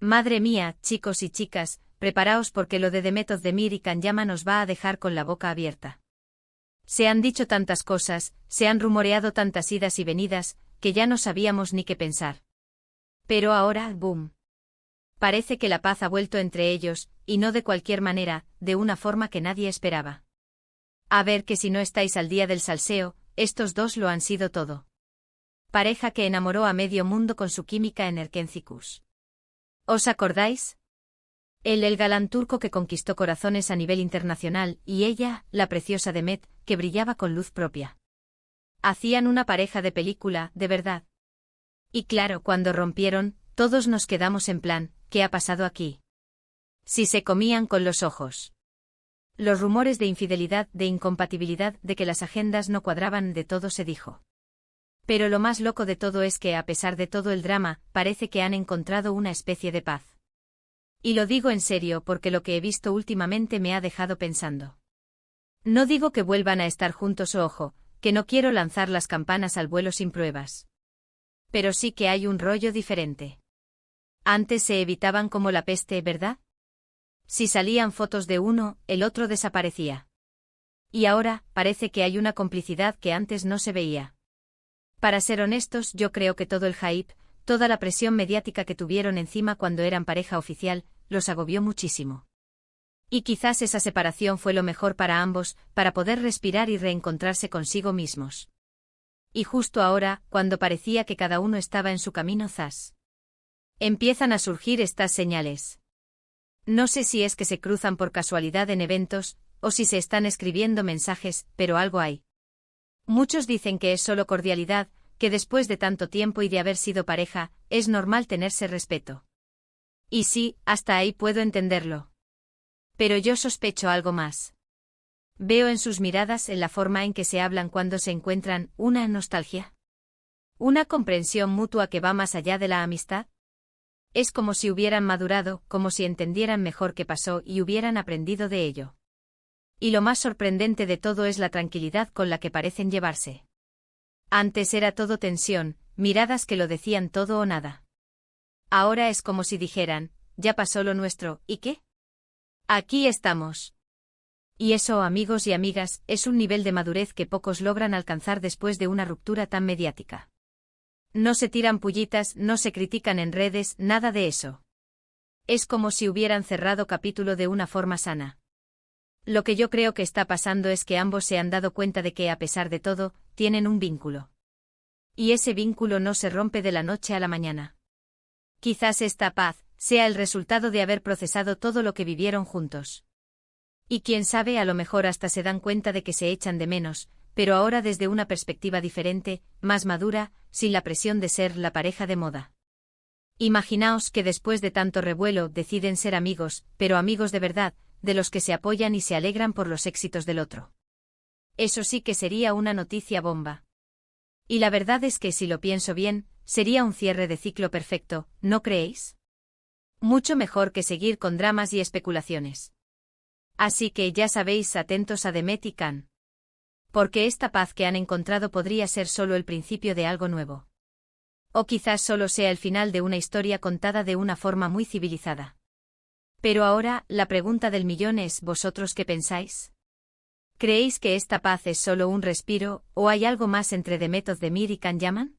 Madre mía, chicos y chicas, preparaos porque lo de Demet Özdemir y Can Yaman os va a dejar con la boca abierta. Se han dicho tantas cosas, se han rumoreado tantas idas y venidas, que ya no sabíamos ni qué pensar. Pero ahora, ¡boom! Parece que la paz ha vuelto entre ellos, y no de cualquier manera, de una forma que nadie esperaba. A ver que si no estáis al día del salseo, estos dos lo han sido todo. Pareja que enamoró a medio mundo con su química en Erkencikus. ¿Os acordáis? Él el galán turco que conquistó corazones a nivel internacional, y ella, la preciosa Demet, que brillaba con luz propia. Hacían una pareja de película, de verdad. Y claro, cuando rompieron, todos nos quedamos en plan, ¿qué ha pasado aquí? Si se comían con los ojos. Los rumores de infidelidad, de incompatibilidad, de que las agendas no cuadraban, de todo se dijo. Pero lo más loco de todo es que, a pesar de todo el drama, parece que han encontrado una especie de paz. Y lo digo en serio porque lo que he visto últimamente me ha dejado pensando. No digo que vuelvan a estar juntos o ojo, que no quiero lanzar las campanas al vuelo sin pruebas. Pero sí que hay un rollo diferente. Antes se evitaban como la peste, ¿verdad? Si salían fotos de uno, el otro desaparecía. Y ahora, parece que hay una complicidad que antes no se veía. Para ser honestos, yo creo que todo el hype, toda la presión mediática que tuvieron encima cuando eran pareja oficial, los agobió muchísimo. Y quizás esa separación fue lo mejor para ambos, para poder respirar y reencontrarse consigo mismos. Y justo ahora, cuando parecía que cada uno estaba en su camino, ¡zas! Empiezan a surgir estas señales. No sé si es que se cruzan por casualidad en eventos, o si se están escribiendo mensajes, pero algo hay. Muchos dicen que es solo cordialidad, que después de tanto tiempo y de haber sido pareja, es normal tenerse respeto. Y sí, hasta ahí puedo entenderlo. Pero yo sospecho algo más. Veo en sus miradas, en la forma en que se hablan cuando se encuentran, una nostalgia. Una comprensión mutua que va más allá de la amistad. Es como si hubieran madurado, como si entendieran mejor qué pasó y hubieran aprendido de ello. Y lo más sorprendente de todo es la tranquilidad con la que parecen llevarse. Antes era todo tensión, miradas que lo decían todo o nada. Ahora es como si dijeran, ya pasó lo nuestro, ¿y qué? Aquí estamos. Y eso, amigos y amigas, es un nivel de madurez que pocos logran alcanzar después de una ruptura tan mediática. No se tiran pullitas, no se critican en redes, nada de eso. Es como si hubieran cerrado capítulo de una forma sana. Lo que yo creo que está pasando es que ambos se han dado cuenta de que, a pesar de todo, tienen un vínculo. Y ese vínculo no se rompe de la noche a la mañana. Quizás esta paz sea el resultado de haber procesado todo lo que vivieron juntos. Y quién sabe, a lo mejor hasta se dan cuenta de que se echan de menos, pero ahora desde una perspectiva diferente, más madura, sin la presión de ser la pareja de moda. Imaginaos que después de tanto revuelo deciden ser amigos, pero amigos de verdad, de los que se apoyan y se alegran por los éxitos del otro. Eso sí que sería una noticia bomba. Y la verdad es que si lo pienso bien, sería un cierre de ciclo perfecto, ¿no creéis? Mucho mejor que seguir con dramas y especulaciones. Así que ya sabéis, atentos a Demet y Can. Porque esta paz que han encontrado podría ser solo el principio de algo nuevo. O quizás solo sea el final de una historia contada de una forma muy civilizada. Pero ahora, la pregunta del millón es, ¿vosotros qué pensáis? ¿Creéis que esta paz es solo un respiro, o hay algo más entre Demet Özdemir y Can Yaman?